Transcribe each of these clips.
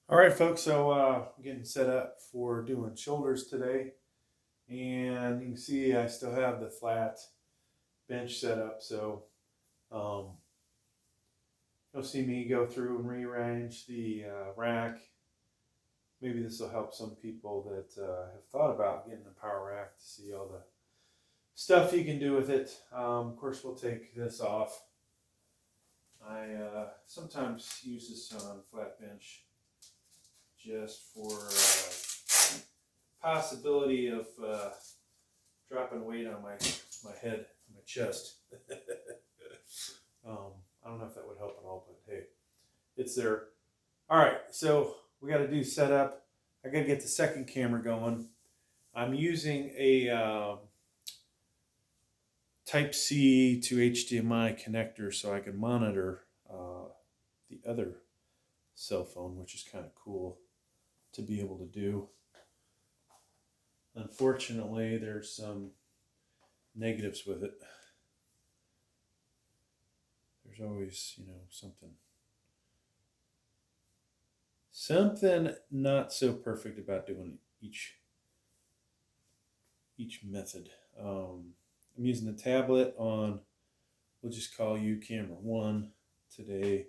All right, folks, so I'm getting set up for doing shoulders today. And you can see I still have the flat bench set up. So um, you'll see me go through and rearrange the rack. Maybe this will help some people that have thought about getting a power rack to see all the stuff you can do with it. Of course, we'll take this off. I sometimes use this on flat bench just for possibility of dropping weight on my head, my chest. I don't know if that would help at all, but hey, it's there. All right, so we got to do setup. I got to get the second camera going. I'm using a Type C to HDMI connector so I can monitor the other cell phone, which is kind of cool to be able to do. Unfortunately, there's some negatives with it. There's always, something not so perfect about doing each method. I'm using the tablet on, we'll just call you camera 1 today.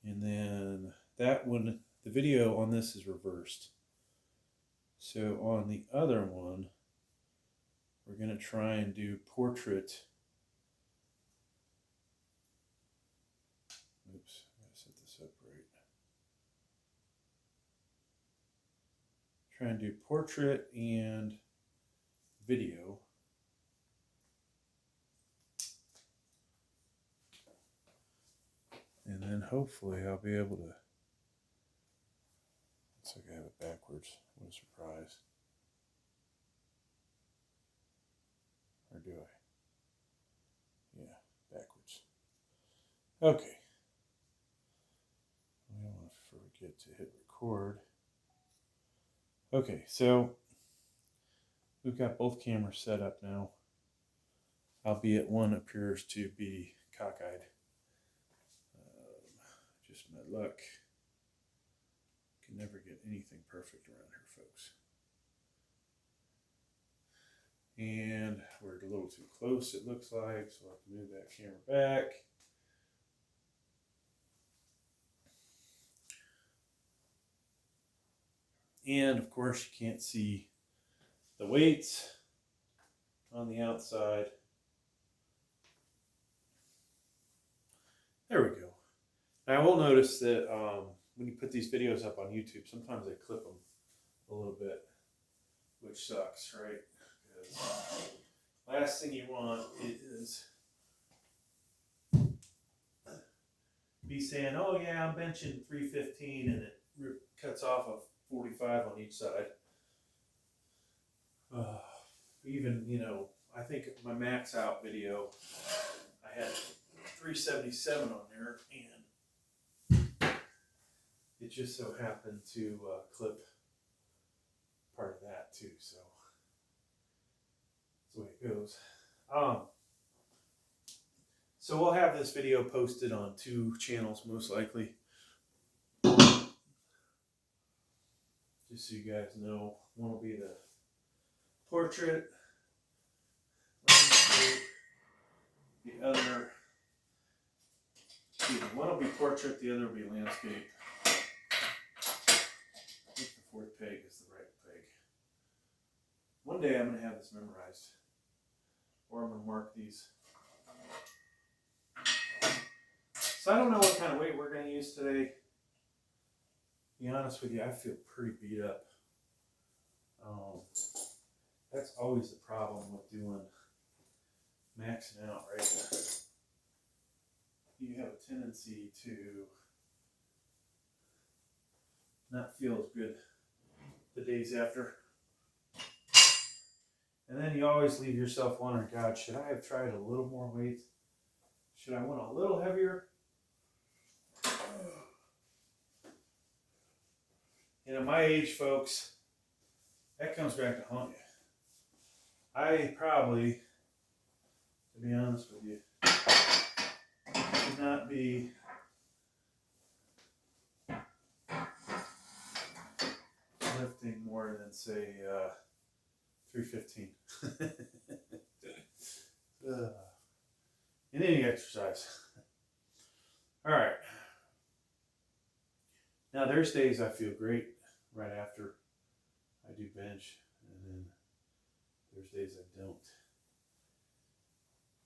And then that one, the video on this is reversed. So on the other one, we're going to try and do portrait. Oops, I gotta set this up right. Try and do portrait and video. And then hopefully I'll be able to. Looks like I have it backwards. What a surprise. Or do I? Yeah, backwards. Okay. I don't want to forget to hit record. Okay, so we've got both cameras set up now, albeit one appears to be cockeyed. Just my luck. Can never get anything perfect around here, folks. And we're a little too close, it looks like, so I'll have to move that camera back. And of course, you can't see the weights on the outside. There we go. Now, I will notice that when you put these videos up on YouTube, sometimes they clip them a little bit, which sucks, right? Because last thing you want is be saying, oh yeah, I'm benching 315, and it cuts off of 45 on each side. Even, I think my max out video, I had 377 on there, and it just so happened to clip part of that too, so that's the way it goes. So we'll have this video posted on 2 channels most likely. Just so you guys know, one will be the portrait, landscape, the other, one will be portrait, the other will be landscape. I think the 4th peg is the right peg. One day I'm going to have this memorized, or I'm going to mark these. So I don't know what kind of weight we're going to use today. To be honest with you, I feel pretty beat up. That's always the problem with doing maxing out, right? You have a tendency to not feel as good the days after. And then you always leave yourself wondering, God, should I have tried a little more weight? Should I went a little heavier? At my age, folks, that comes back to haunt you. I probably, to be honest with you, should not be lifting more than, say, 315 in any exercise. All right. Now, there's days I feel great right after I do bench, and then there's days I don't.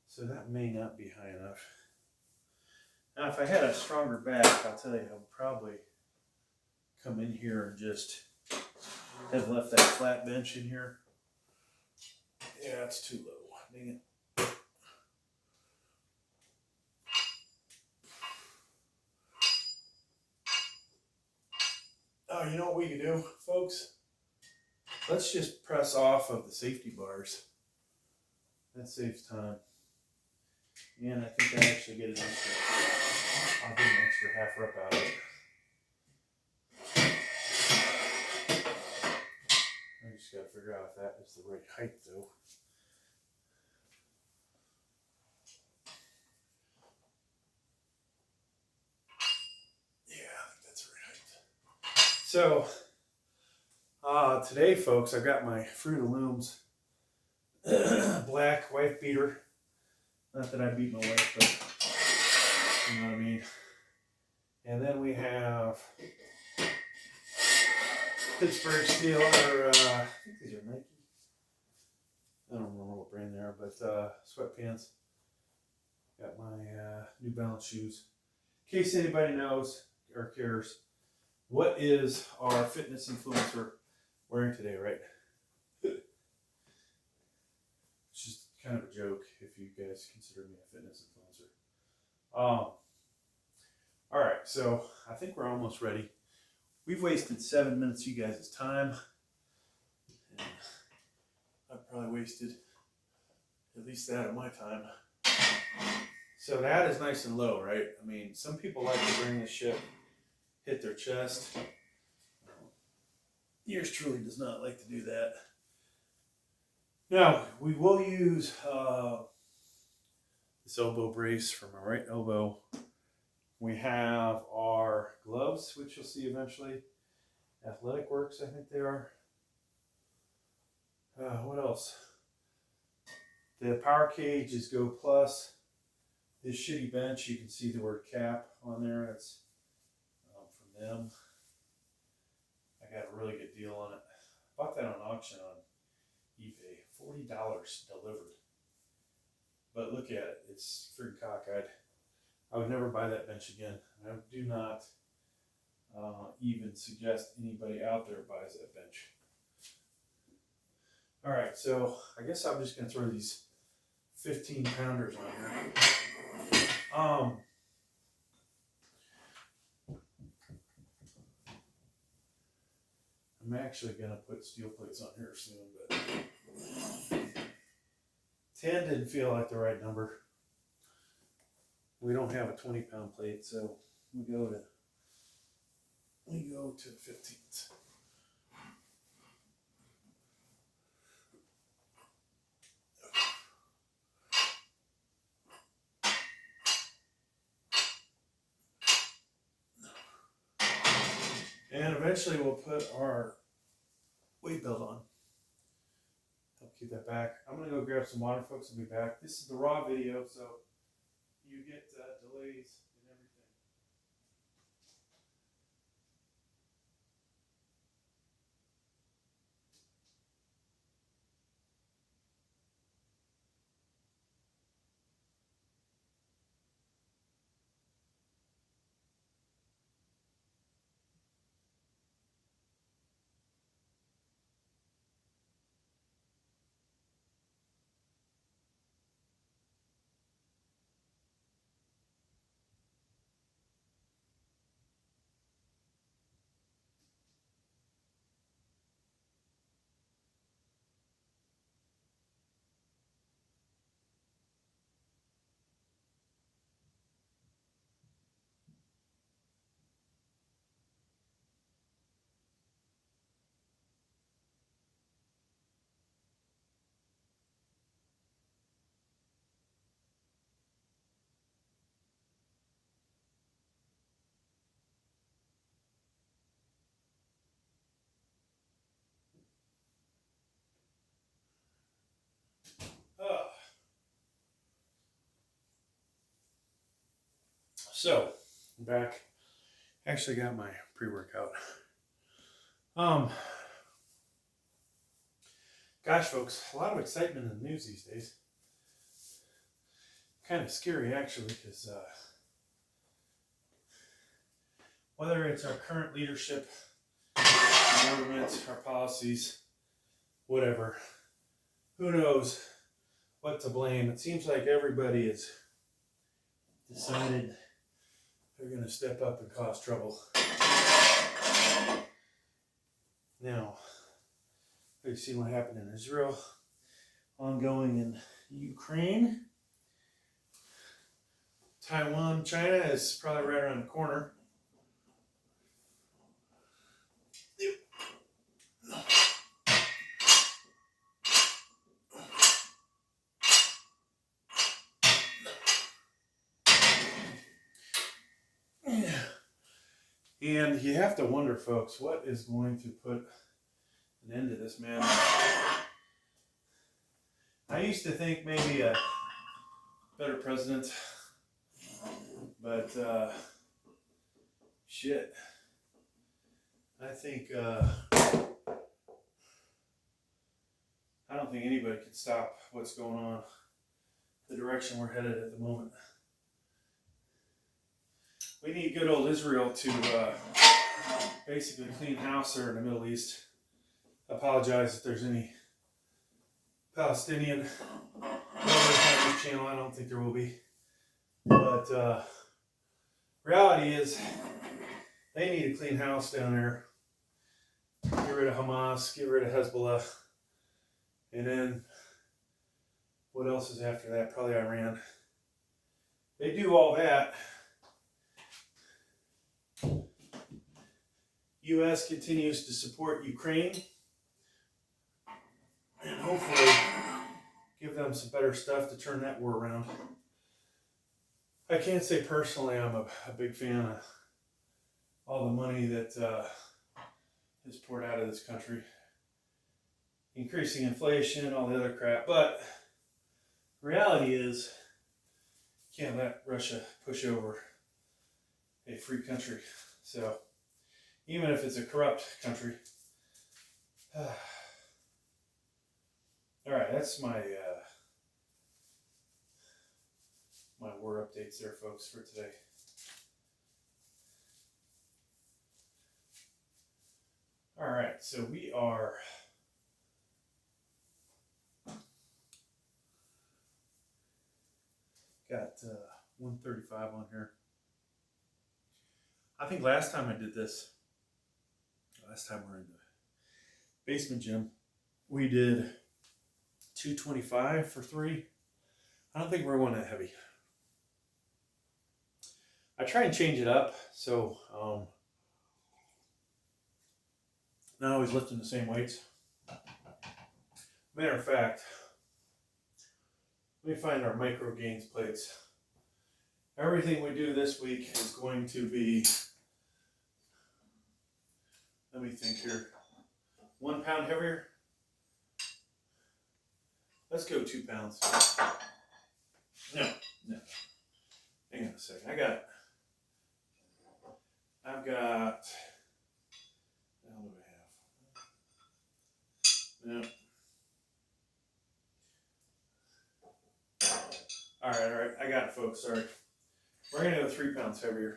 So that may not be high enough. Now, if I had a stronger back, I'll tell you, I would probably come in here and just have left that flat bench in here. Yeah, it's too low. Dang it. Oh, you know what we can do, folks? Let's just press off of the safety bars. That saves time. And I think I actually get an extra, I'll get an extra half rep out of it. I just got to figure out if that is the right height, though. Yeah, I think that's the right height. So, today, folks, I got my Fruit of Looms black wife beater. Not that I beat my wife, but you know what I mean. And then we have Pittsburgh Steel, or I think these are Nike. I don't remember what brand they are, but sweatpants. Got my New Balance shoes. In case anybody knows or cares, what is our fitness influencer wearing today, right? It's just kind of a joke if you guys consider me a fitness influencer. All right, so I think we're almost ready. We've wasted 7 minutes of you guys' time. And I've probably wasted at least that of my time. So that is nice and low, right? I mean, some people like to bring this shit, hit their chest. Yours truly does not like to do that. Now, we will use this elbow brace for my right elbow. We have our gloves, which you'll see eventually. Athletic Works, I think they are. What else? The power cage is Go Plus. This shitty bench, you can see the word cap on there. It's from them. I got a really good deal on it. Bought that on auction on eBay. $40 delivered. But look at it. It's freaking cockeyed. I would never buy that bench again. I do not even suggest anybody out there buys that bench. All right, so I guess I'm just going to throw these 15-pounders on here. I'm actually going to put steel plates on here soon, but 10 didn't feel like the right number. We don't have a 20-pound plate, so we go to the 15s. And eventually we'll put our weight belt on. I'll keep that back. I'm going to go grab some water, folks, and be back. This is the raw video, so you get delays and everything. So, I'm back. Actually got my pre-workout. Gosh, folks, a lot of excitement in the news these days. Kind of scary, actually, because whether it's our current leadership, our government, our policies, whatever, who knows what to blame. It seems like everybody has decided they're going to step up and cause trouble. Now, we've seen what happened in Israel, ongoing in Ukraine. Taiwan, China is probably right around the corner. And you have to wonder, folks, what is going to put an end to this, man? I used to think maybe a better president, but shit. I think I don't think anybody can stop what's going on, the direction we're headed at the moment. We need good old Israel to basically clean house there in the Middle East. Apologize if there's any Palestinian lovers on this channel. I don't think there will be. But reality is they need to clean house down there. Get rid of Hamas, get rid of Hezbollah. And then what else is after that? Probably Iran. They do all that. U.S. continues to support Ukraine and hopefully give them some better stuff to turn that war around. I can't say personally I'm a big fan of all the money that is poured out of this country. Increasing inflation, all the other crap. But reality is, you can't let Russia push over a free country. So, even if it's a corrupt country. All right, that's my my war updates there, folks, for today. All right, so we are got 135 on here. I think last time I did this, last time we were in the basement gym, we did 225 for 3. I don't think we're going that heavy. I try and change it up, so not always lifting the same weights. Matter of fact, let me find our micro gains plates. Everything we do this week is going to be, let me think here, 1 pound heavier. Let's go 2 pounds. No. Hang on a second. I've got, what the hell do I have? No. All right. I got it, folks. Sorry. We're going to go 3 pounds heavier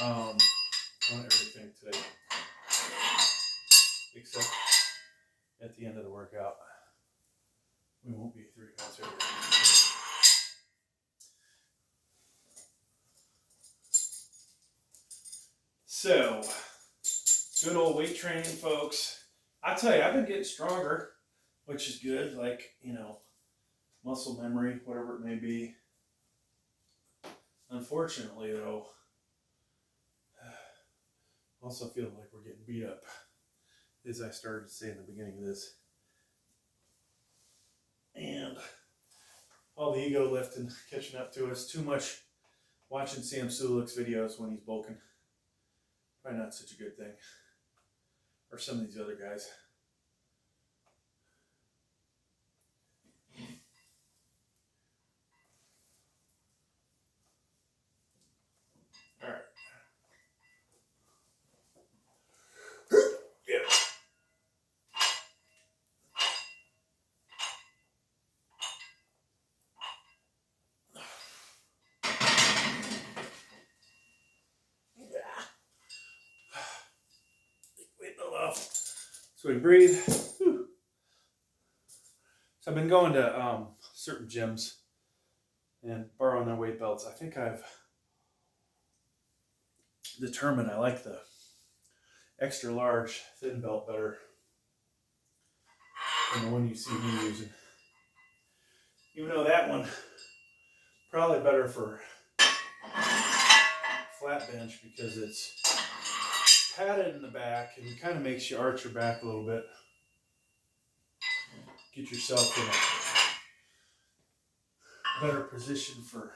on everything today. Except at the end of the workout, we won't be 3 pounds heavier. So, good old weight training, folks. I tell you, I've been getting stronger, which is good. Like, muscle memory, whatever it may be. Unfortunately, though, I also feel like we're getting beat up, as I started to say in the beginning of this. And all the ego lifting catching up to us. Too much watching Sam Sulek's videos when he's bulking. Probably not such a good thing. Or some of these other guys. so we breathe. Whew. So I've been going to certain gyms and borrowing their weight belts. I think I've determined I like the extra large thin belt better than the one you see me using. Even though that one probably better for flat bench because it's padded in the back and it kind of makes you arch your back a little bit. Get yourself in a better position for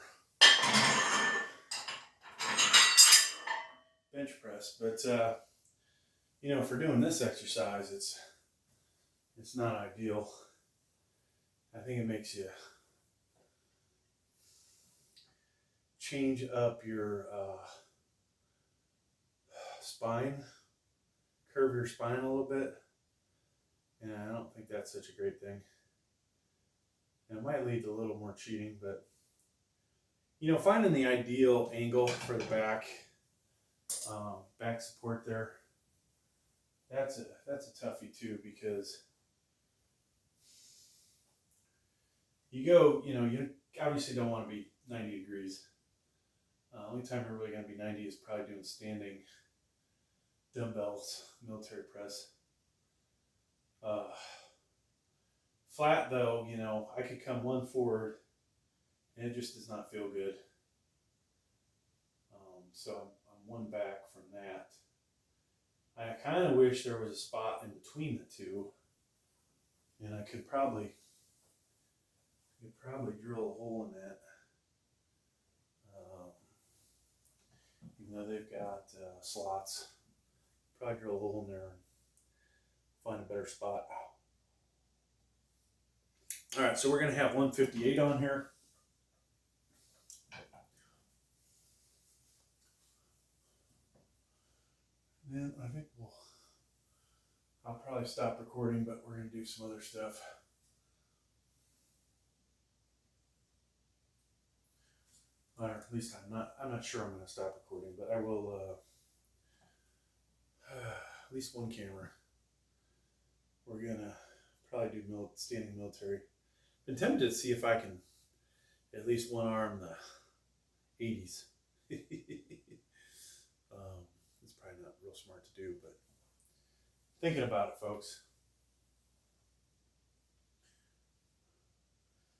bench press. But you know, for doing this exercise, it's not ideal. I think it makes you change up your spine, curve your spine a little bit, and I don't think that's such a great thing. And it might lead to a little more cheating, but you know, finding the ideal angle for the back support there, that's a toughie too, because you obviously don't want to be 90 degrees. Only time you're really going to be 90 is probably doing standing dumbbells, military press. Flat though, you know, I could come one forward and it just does not feel good. So I'm one back from that. I kind of wish there was a spot in between the two, and I could probably drill a hole in that. Even though they've got slots, probably drill a hole in there and find a better spot. All right, so we're going to have 158 on here. Then I think I'll probably stop recording, but we're going to do some other stuff. Or at least I'm not sure I'm going to stop recording, but I will, at least one camera. We're going to probably do standing military. Been tempted to see if I can at least one arm the 80s. It's probably not real smart to do, but thinking about it, folks.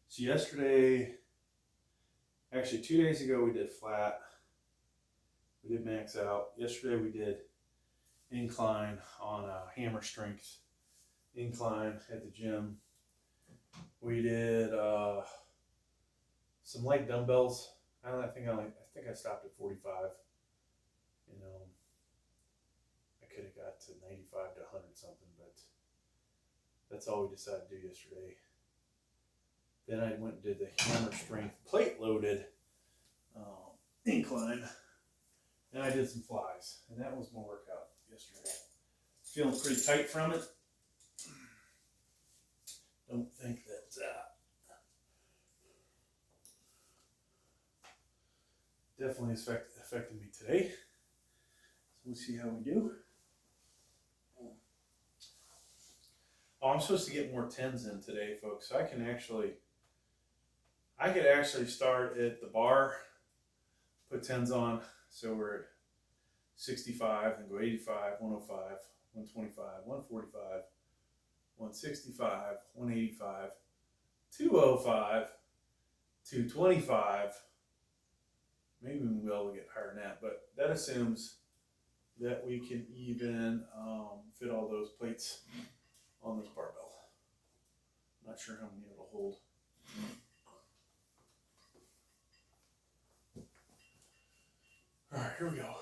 So actually 2 days ago we did flat. We did max out. Yesterday we did incline on hammer strength incline at the gym. We did some light dumbbells. I think I stopped at 45. You know, I could have got to 95 to 100 something, but that's all we decided to do yesterday. Then I went and did the hammer strength plate loaded incline, and I did some flies, and that was my workout yesterday. Feeling pretty tight from it. Don't think that definitely affected me today. So we'll see how we do. Oh, I'm supposed to get more 10s in today, folks. So I could actually start at the bar, put 10s on, so we're at 65, and go 85, 105, 125, 145, 165, 185, 205, 225. Maybe we'll be able to get higher than that, but that assumes that we can even fit all those plates on this barbell. I'm not sure how many it'll hold. All right, here we go.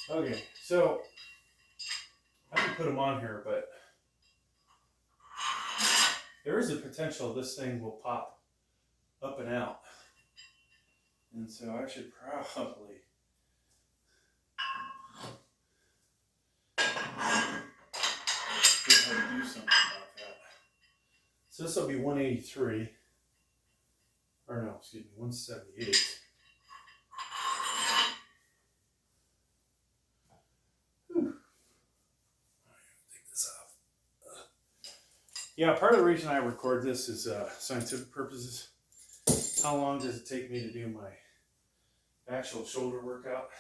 Okay, so I can put them on here, but there is a potential this thing will pop up and out. And so I should probably Go ahead and do something about that. So this will be 183. Or no, excuse me, 178. Take this off. Yeah, part of the reason I record this is scientific purposes. How long does it take me to do my actual shoulder workout?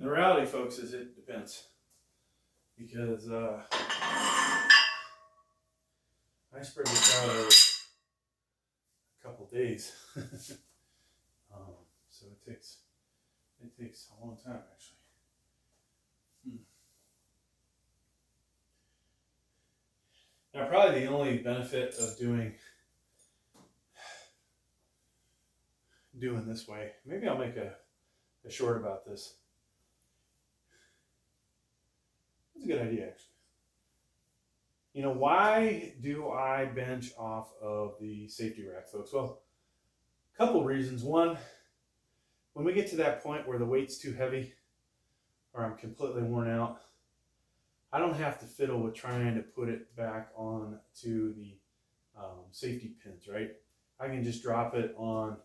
The reality, folks, is it depends. Because I spread this out over a couple days. So it takes a long time, actually. Now, probably the only benefit of doing this way, maybe I'll make a short about this. That's a good idea, actually. You know, why do I bench off of the safety rack, folks? Well, a couple reasons. One, when we get to that point where the weight's too heavy or I'm completely worn out, I don't have to fiddle with trying to put it back on to the safety pins, right? I can just drop it on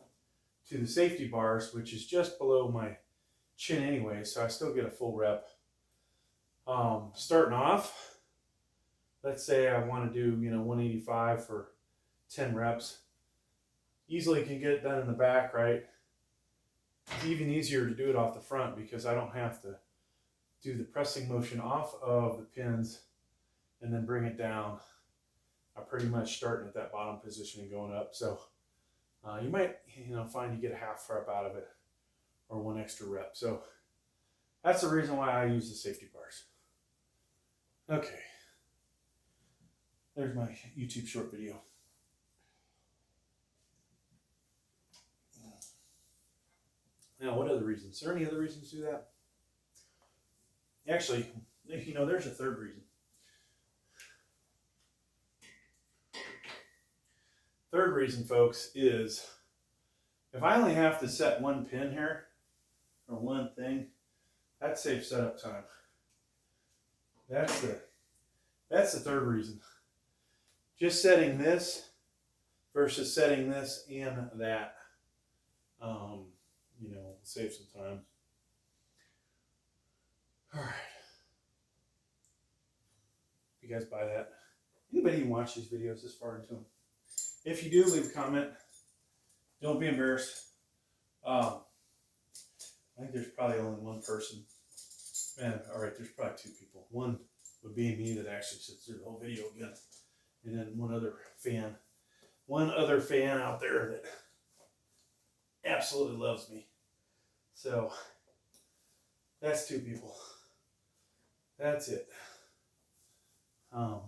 to the safety bars, which is just below my chin anyway, so I still get a full rep. Starting off, let's say I want to do 185 for 10 reps. Easily can get it done in the back, right? It's even easier to do it off the front because I don't have to do the pressing motion off of the pins and then bring it down. I'm pretty much starting at that bottom position and going up. So you might find you get a half rep out of it or one extra rep. So that's the reason why I use the safety bars. Okay. There's my YouTube short video. Now, what other reasons? Is there any other reasons to do that? Actually, there's a third reason. Third reason, folks, is if I only have to set one pin here, or one thing, that saves setup time. That's the third reason. Just setting this versus setting this and that, save some time. All right. You guys buy that? Anybody even watch these videos this far into them? If you do, leave a comment. Don't be embarrassed. I think there's probably only one person. Man, all right, there's probably two people. One would be me that actually sits through the whole video again. And then one other fan out there that absolutely loves me. So that's two people. That's it. It'd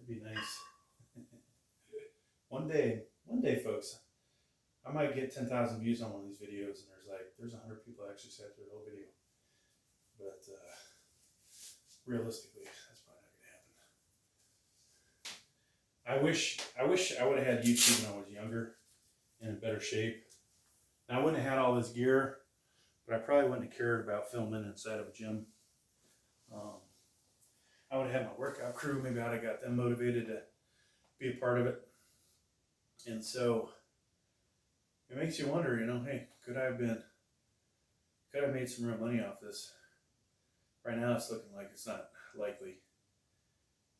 be nice. One day, folks, I might get 10,000 views on one of these videos, and there's 100 people that actually sat through the whole video. But realistically, that's probably not gonna happen. I wish I would have had YouTube when I was younger and in better shape. And I wouldn't have had all this gear, but I probably wouldn't have cared about filming inside of a gym. I would have had my workout crew. Maybe I'd have got them motivated to be a part of it. And so it makes you wonder, hey, could I have made some real money off this? Right now it's looking like it's not likely.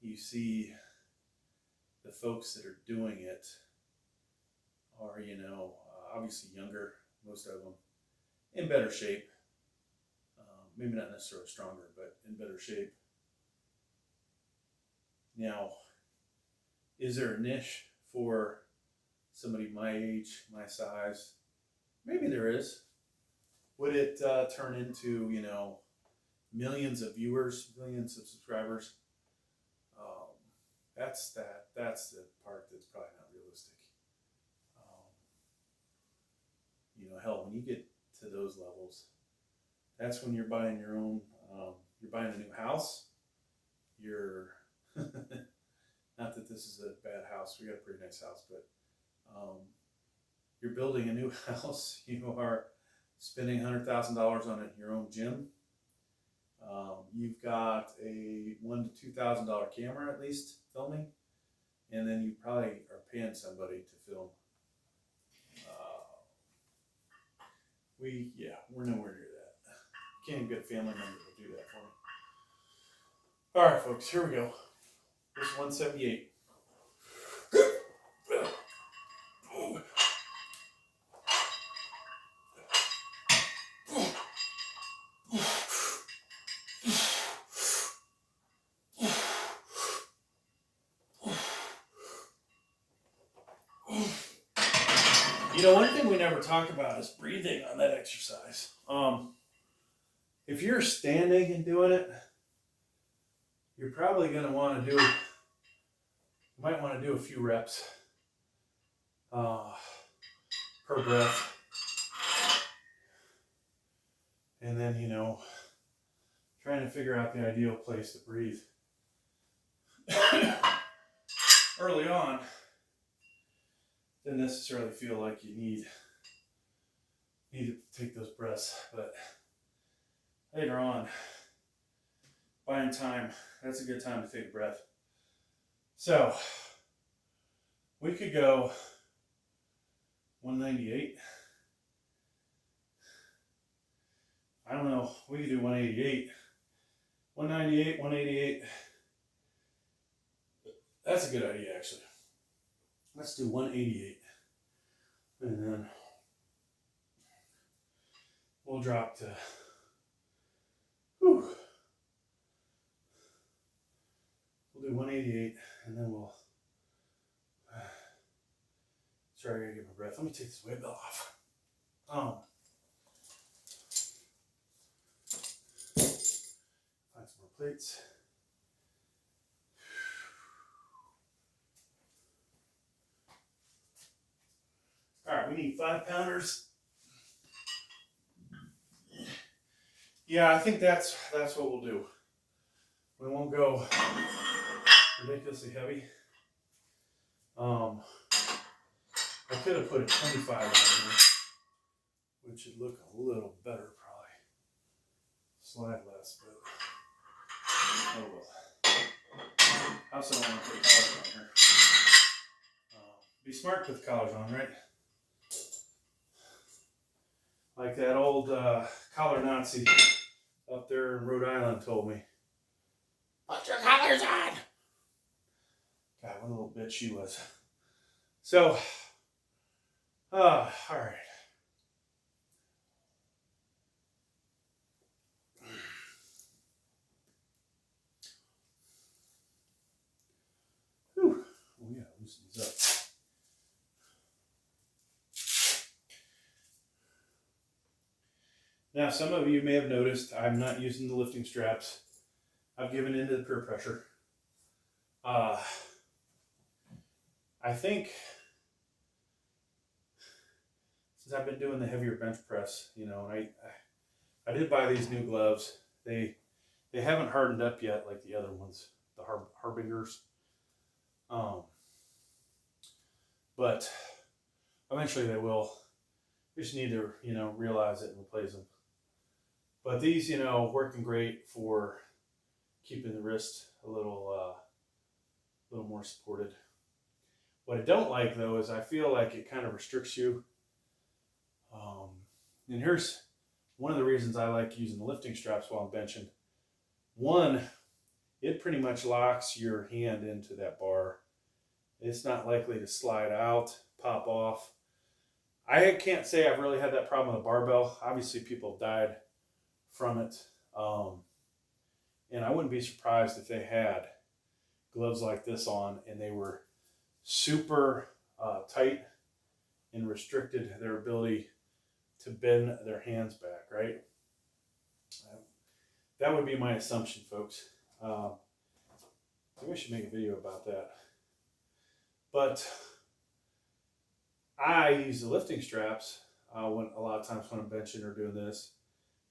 You see the folks that are doing it are, obviously younger, most of them, in better shape. Maybe not necessarily stronger, but in better shape. Now, is there a niche for somebody my age, my size? Maybe there is. Would it turn into, millions of viewers, millions of subscribers? That's the part that's probably not realistic. Hell, when you get to those levels, that's when you're buying your own, you're buying a new house. You're, not that this is a bad house, we got a pretty nice house, but you're building a new house, you are spending $100,000 on it, your own gym. You've got a $1,000 to $2,000 camera at least filming, and then you probably are paying somebody to film. We're nowhere near that. Can't even get a family member to do that for me. All right, folks, here we go. This is 178. You know, one thing we never talk about is breathing on that exercise. If you're standing and doing it, you're probably going to want to do, you might want to do a few reps per breath. And then, you know, trying to figure out the ideal place to breathe. Early on, didn't necessarily feel like you need to take those breaths, but later on, buying time, that's a good time to take a breath. So we could go 198. I don't know, we could do 188. 198, 188. That's a good idea, actually. Let's do 188. And then we'll drop to, we'll do 188, and then we'll, sorry, I gotta get my breath. Let me take this weight belt off. Find some more plates. All right, we need 5-pounders. Yeah, I think that's what we'll do. We won't go ridiculously heavy. I could have put a 25 on here, which would look a little better probably. Slide less, but oh well. I also don't want to put collars on here. Be smart to put the collars on, right? Like that old collar Nazi up there in Rhode Island told me. Put your collars on! God, what a little bitch she was. So, all right. Whew. Oh yeah, loosen these up. Now, some of you may have noticed I'm not using the lifting straps. I've given in to the peer pressure. I think since I've been doing the heavier bench press, you know, I did buy these new gloves. They haven't hardened up yet like the other ones, the Harbingers. But eventually they will. You just need to, you know, realize it and replace them. But these, you know, working great for keeping the wrist a little more supported. What I don't like though is I feel like it kind of restricts you. And here's one of the reasons I like using the lifting straps while I'm benching. One, it pretty much locks your hand into that bar. It's not likely to slide out, pop off. I can't say I've really had that problem with a barbell. Obviously, people have died from it. And I wouldn't be surprised if they had gloves like this on and they were super tight and restricted their ability to bend their hands back, right? That would be my assumption, folks. Maybe I should make a video about that. But I use the lifting straps a lot of times when I'm benching or doing this,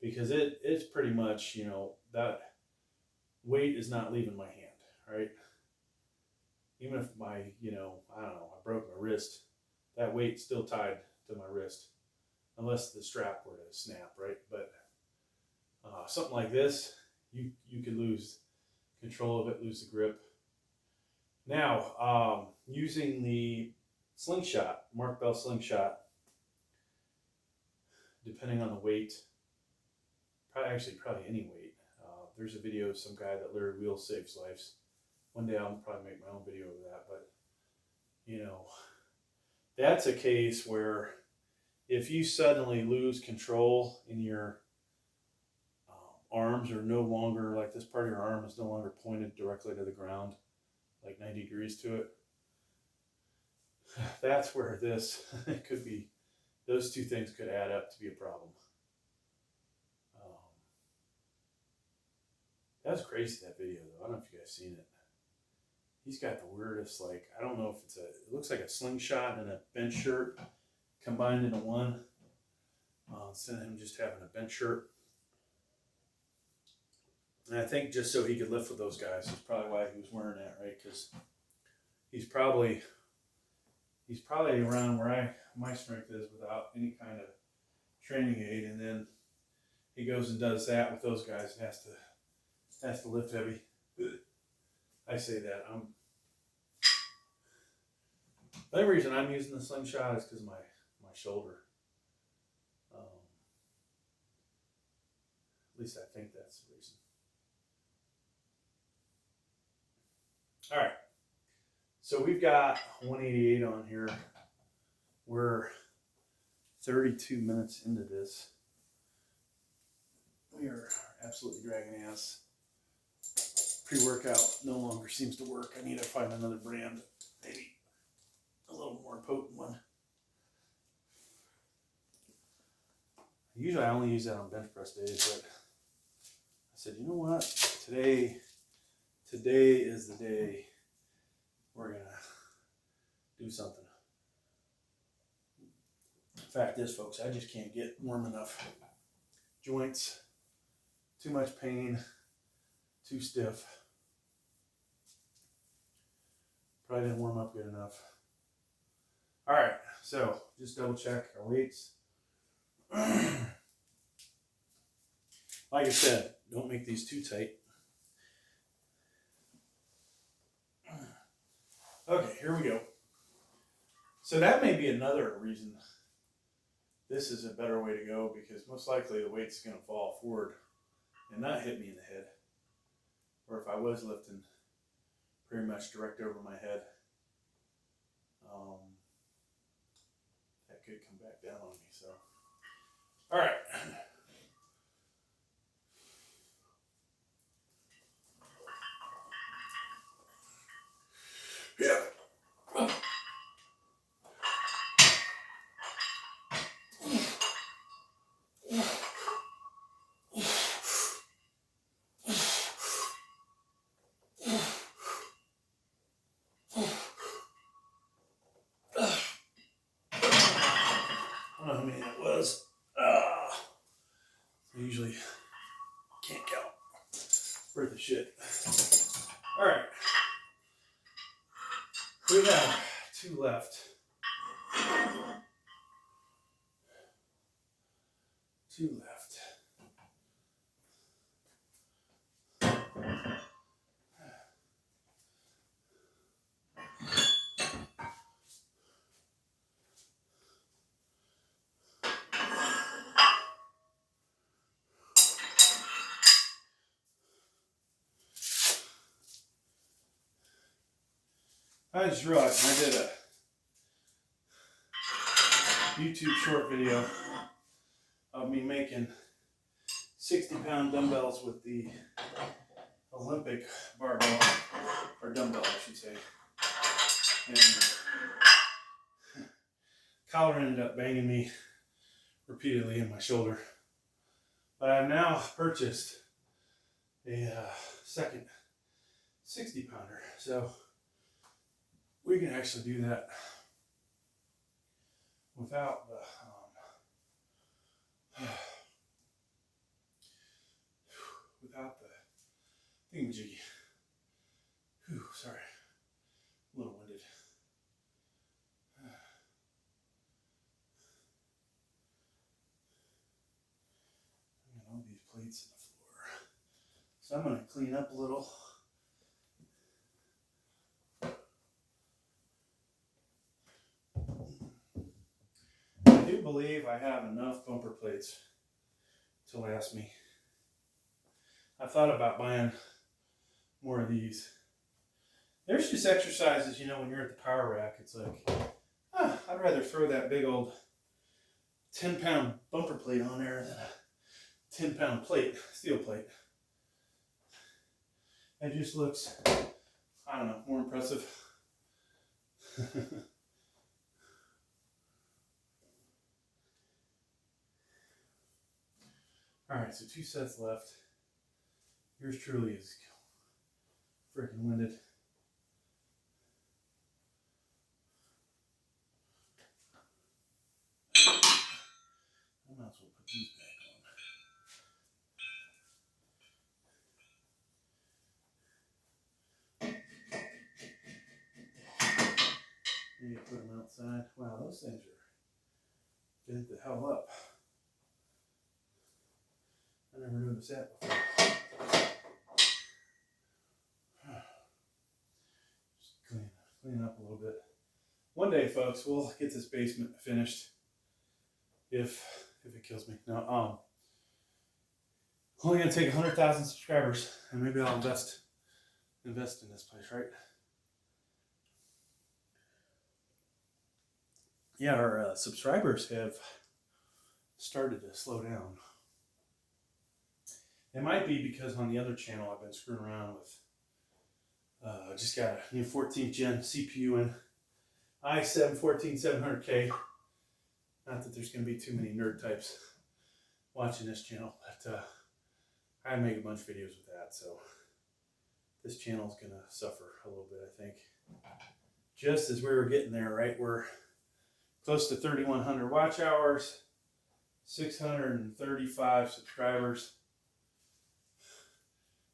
because it's pretty much, you know, that weight is not leaving my hand, right? Even if my, you know, I don't know, I broke my wrist, that weight's still tied to my wrist, unless the strap were to snap, right? But something like this, you could lose control of it, lose the grip. Now, using the slingshot, Mark Bell slingshot, depending on the weight, probably any weight. There's a video of some guy that literally wheel saves lives. One day I'll probably make my own video of that, but you know, that's a case where if you suddenly lose control in your arms are no longer, like this part of your arm is no longer pointed directly to the ground, like 90 degrees to it, that's where this could be, those two things could add up to be a problem. That was crazy, that video though. I don't know if you guys seen it. He's got the weirdest, like, I don't know if it's it looks like a slingshot and a bench shirt combined into one. Instead of him just having a bench shirt. And I think just so he could lift with those guys is probably why he was wearing that, right? Because he's probably around where my strength is without any kind of training aid, and then he goes and does that with those guys and has to lift heavy. I say that the only reason I'm using the slingshot is because of my shoulder. At least I think that's the reason. All right, so we've got 188 on here. We're 32 minutes into this. We are absolutely dragging ass. Pre-workout no longer seems to work. I need to find another brand, maybe a little more potent one. Usually I only use that on bench press days, but I said, you know what? Today is the day we're gonna do something. The fact is, folks, I just can't get warm enough. Joints, too much pain, too stiff. Probably didn't warm up good enough. All right, so just double check our weights. Like I said, don't make these too tight. Okay, here we go. So that may be another reason this is a better way to go, because most likely the weight's going to fall forward and not hit me in the head. Or if I was lifting pretty much direct over my head, that could come back down on me. So, all right. Yeah. I don't know how many that was. I usually can't count. Worth the shit. All right. We have 2 left. 2 left. I just realized I did a YouTube short video of me making 60-pound dumbbells with the Olympic barbell, or dumbbell I should say. And collar ended up banging me repeatedly in my shoulder. But I've now purchased a second 60-pounder. So we can actually do that without the thingamajiggy. Whew, sorry, a little winded. So I'm going to clean up a little. I do believe I have enough bumper plates to last me. I thought about buying more of these. There's just exercises, you know, when you're at the power rack, it's like, I'd rather throw that big old 10-pound bumper plate on there than a 10-pound plate, steel plate. It just looks, I don't know, more impressive. All right, so 2 sets left. Yours truly is freaking winded. I might as well put these back on. Maybe put them outside. Wow, those things are bent the hell up. I never noticed that before. Just clean up a little bit. One day, folks, we'll get this basement finished. If it kills me. No, only gonna take 100,000 subscribers, and maybe I'll invest in this place, right? Yeah, our subscribers have started to slow down. It might be because on the other channel I've been screwing around with. Just got a new 14th gen CPU and i7 14700K. Not that there's going to be too many nerd types watching this channel, but I make a bunch of videos with that, so this channel's going to suffer a little bit, I think. Just as we were getting there, right? We're close to 3,100 watch hours, 635 subscribers.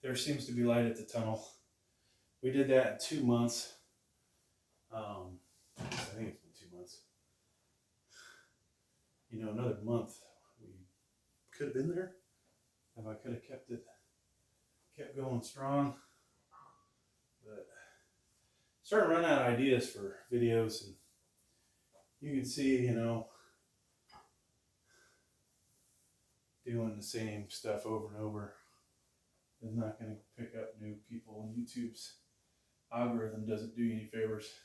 There seems to be light at the tunnel. We did that in 2 months. I think it's been 2 months. You know, another month we could have been there if I could have kept going strong. But starting to run out of ideas for videos, and you can see, you know, doing the same stuff over and over is not going to pick up new people, and YouTube's algorithm doesn't do you any favors.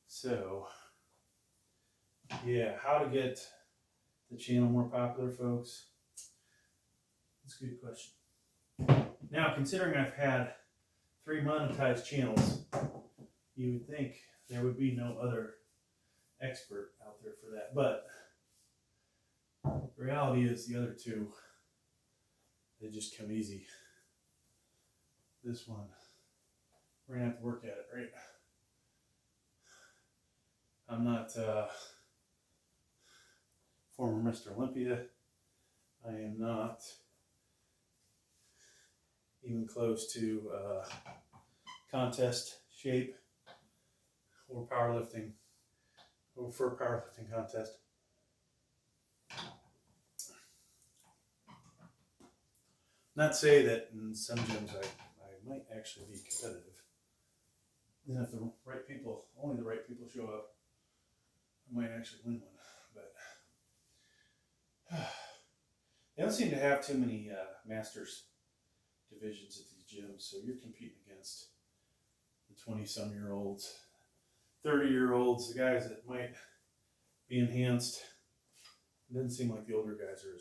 So, yeah, how to get the channel more popular, folks? That's a good question. Now, considering I've had 3 monetized channels, you would think there would be no other expert out there for that. But the reality is the other 2, they just come easy. This one, we're going to have to work at it, right? I'm not former Mr. Olympia. I am not even close to contest shape or powerlifting, or for a powerlifting contest. Not say that in some gyms I might actually be competitive. And if the right people, only the right people show up, I might actually win one. But they don't seem to have too many masters divisions at these gyms, so you're competing against the 20-some-year-olds, 30-year-olds, the guys that might be enhanced. It doesn't seem like the older guys are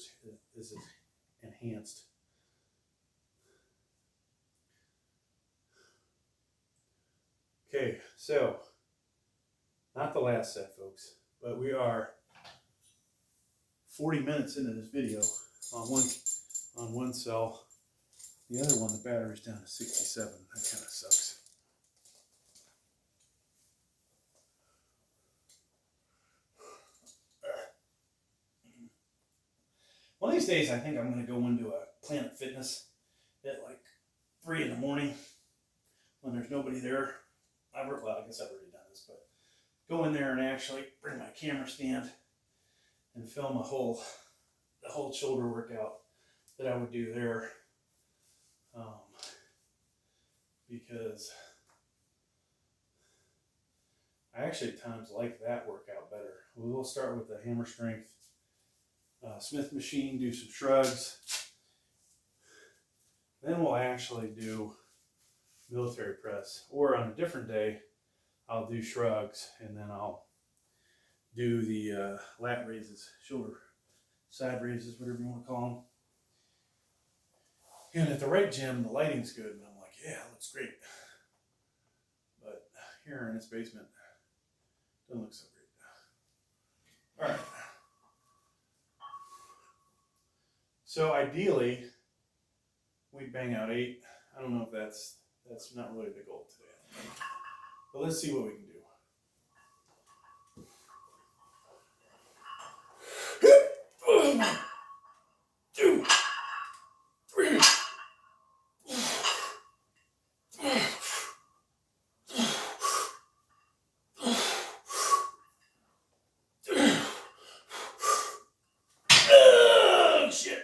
as enhanced. Okay, so not the last set, folks, but we are 40 minutes into this video on one cell. The other one, the battery's down to 67. That kind of sucks. One of these days, I think I'm going to go into a Planet Fitness at like 3 in the morning when there's nobody there. Well, I guess I've already done this, but go in there and actually bring my camera stand and film the whole shoulder workout. that I would do there, because I actually at times like that workout better. We'll start with the hammer strength Smith machine, do some shrugs. Then we'll actually do military press. Or on a different day, I'll do shrugs and then I'll do the lat raises, shoulder side raises, whatever you want to call them. And at the right gym, the lighting's good, and I'm like, yeah, it looks great. But here in this basement, it doesn't look so great. All right. So ideally, we'd bang out 8. I don't know if that's not really the goal today. But let's see what we can do. Two, three. Oh, shit.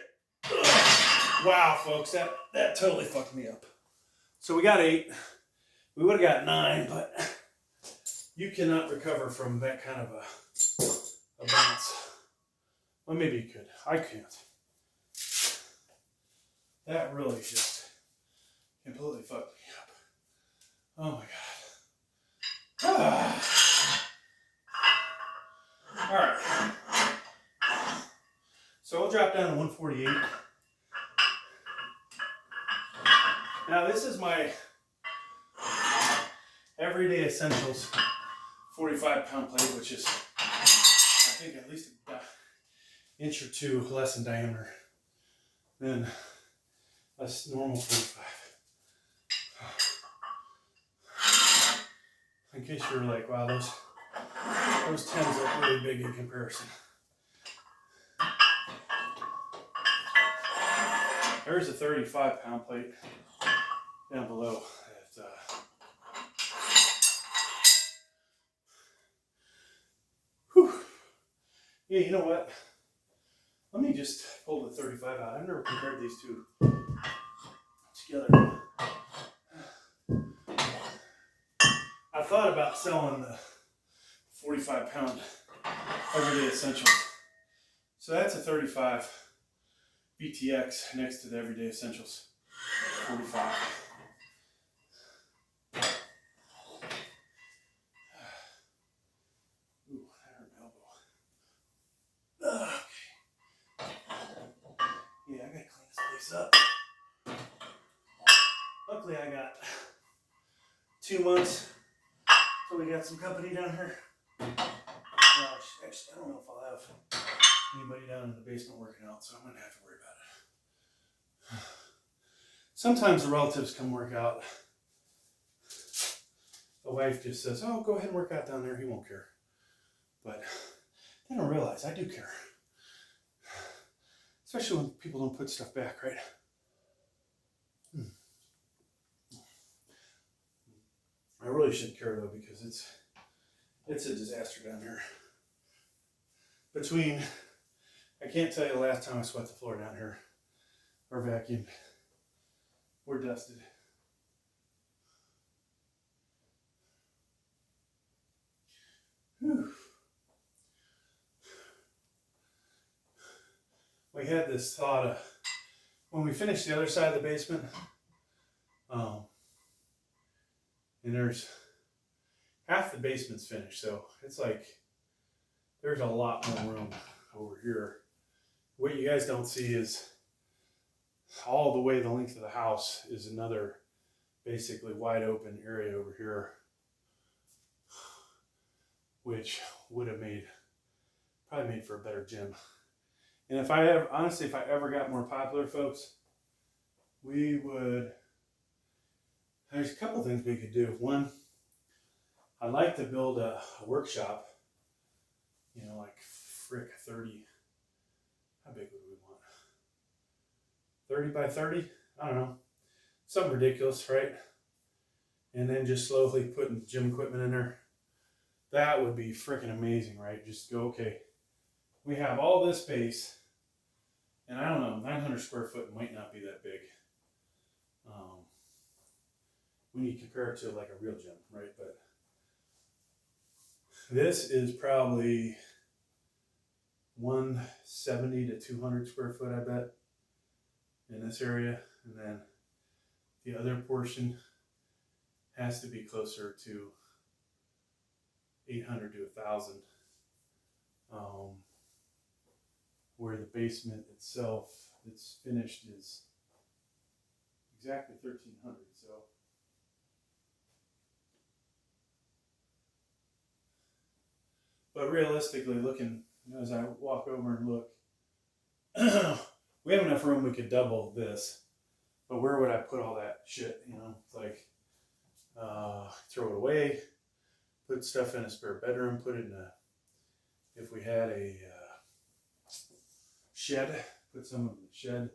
Wow, folks, that totally fucked me up. So we got 8. We would have got 9, but you cannot recover from that kind of a bounce. Well, maybe you could. I can't. That really just completely fucked me up. Oh my god. All right. So we'll drop down to 148. Now this is my everyday essentials 45-pound plate, which is I think at least an inch or 2 less in diameter than a normal 45. In case you're like, wow, those 10s look really big in comparison. There's a 35-pound plate down below. Yeah, you know what? Let me just pull the 35 out. I've never compared these two together. I thought about selling the 45-pound everyday essentials. So that's a 35 BTX next to the everyday essentials 45. Ooh, that hurt my elbow. Okay. Yeah, I gotta clean this place up. Luckily, I got 2 months, so we got some company down here. Actually, I don't know if I'll have anybody down in the basement working out, so I'm gonna have to worry about it. Sometimes the relatives come work out. The wife just says, "Oh, go ahead and work out down there. He won't care." But they don't realize I do care, especially when people don't put stuff back, right? I really shouldn't care though, because it's a disaster down here. I can't tell you the last time I swept the floor down here or vacuumed. We're dusted. Whew. We had this thought of, when we finished the other side of the basement, and there's half the basement's finished, so it's like there's a lot more room over here. What you guys don't see is all the way the length of the house is another basically wide open area over here, which would have probably made for a better gym. And if I ever got more popular, folks, there's a couple things we could do. One, I'd like to build a workshop, like 30, how big would we want? 30 by 30? I don't know. Something ridiculous, right? And then just slowly putting gym equipment in there. That would be freaking amazing, right? Just go, okay, we have all this space, And I don't know, 900 square foot might not be that big when you compare it to like a real gym, right? But this is probably 170 to 200 square foot, I bet, in this area. And then the other portion has to be closer to 800 to 1,000. Where the basement itself, it's finished, is exactly 1,300. So, but realistically, looking, as I walk over and look, we have enough room we could double this. But where would I put all that shit? It's like throw it away, put stuff in a spare bedroom, put it in a. If we had a shed, put some of the shed.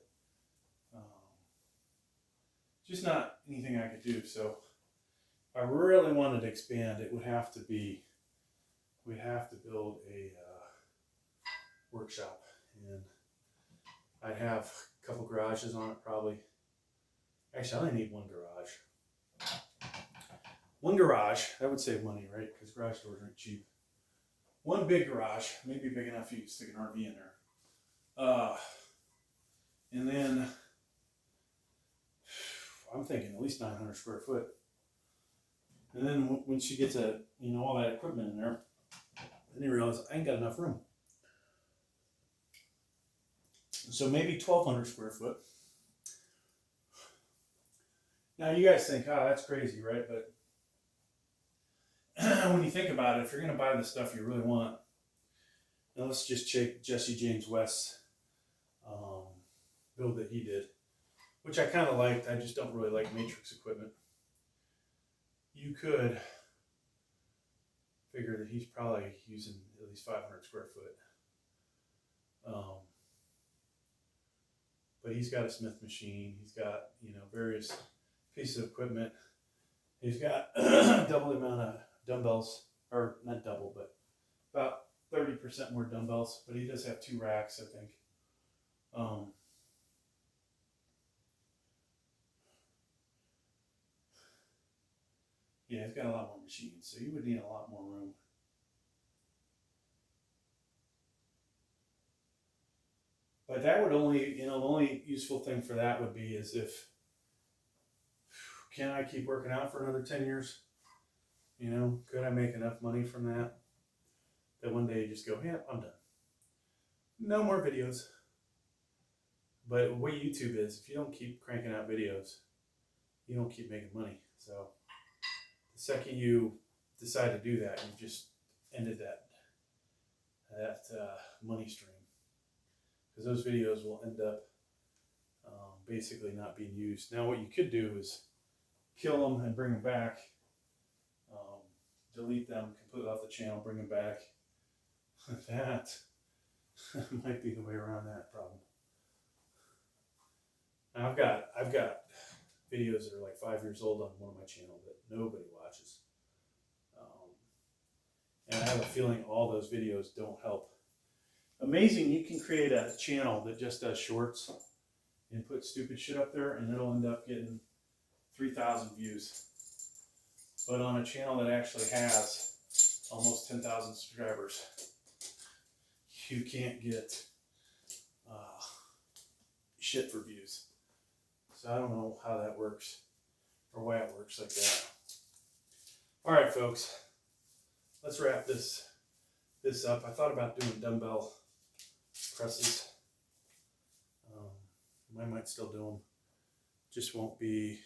Just not anything I could do. So if I really wanted to expand, it would have to be, we'd have to build a workshop, and I'd have a couple garages on it probably. Actually, I only need one garage. One garage, that would save money, right? Because garage doors aren't cheap. One big garage, maybe big enough you can stick an RV in there. And then I'm thinking at least 900 square foot. And then once you get to, all that equipment in there, then you realize I ain't got enough room. So maybe 1,200 square foot. Now you guys think, oh, that's crazy, right? But when you think about it, if you're going to buy the stuff you really want, now let's just check Jesse James West's build that he did, which I kind of liked. I just don't really like matrix equipment. You could figure that he's probably using at least 500 square foot. But he's got a Smith machine. He's got, various pieces of equipment. He's got double the amount of dumbbells, or not double, but about 30% more dumbbells. But he does have 2 racks, I think. Yeah, he's got a lot more machines, so you would need a lot more room. But that would only, the only useful thing for that would be is if, can I keep working out for another 10 years? Could I make enough money from that one day you just go, yeah, I'm done. No more videos. But the way YouTube is, if you don't keep cranking out videos, you don't keep making money. So the second you decide to do that, you've just ended that money stream. Because those videos will end up basically not being used. Now what you could do is kill them and bring them back, delete them completely off the channel, bring them back. That might be the way around that problem. Now I've got videos that are like 5 years old on one of my channels that nobody watches, and I have a feeling all those videos don't help. Amazing, you can create a channel that just does shorts and put stupid shit up there, and it'll end up getting 3,000 views. But on a channel that actually has almost 10,000 subscribers, you can't get shit for views. So I don't know how that works or why it works like that. All right, folks, let's wrap this up. I thought about doing dumbbell presses. I might still do them. Just won't be.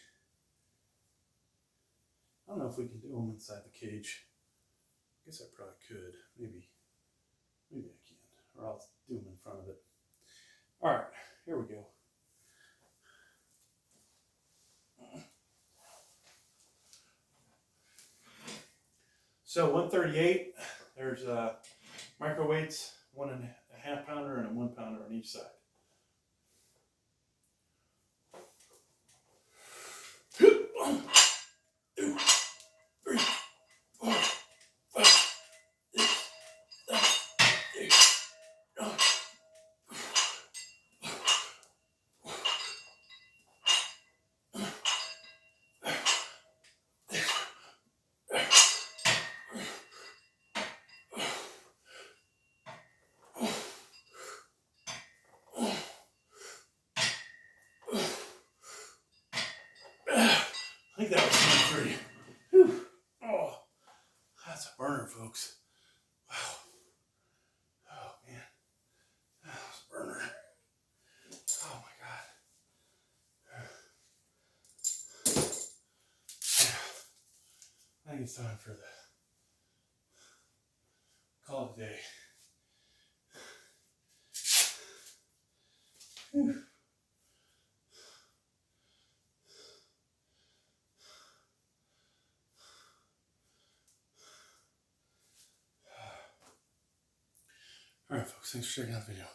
I don't know if we can do them inside the cage. I guess I probably could. Maybe I can. Or I'll do them in front of it. All right, here we go. So 138, there's micro weights, 1.5 pounder and a 1 pounder on each side. think it's time for the call it a day. Whew. All right, folks, thanks for checking out the video.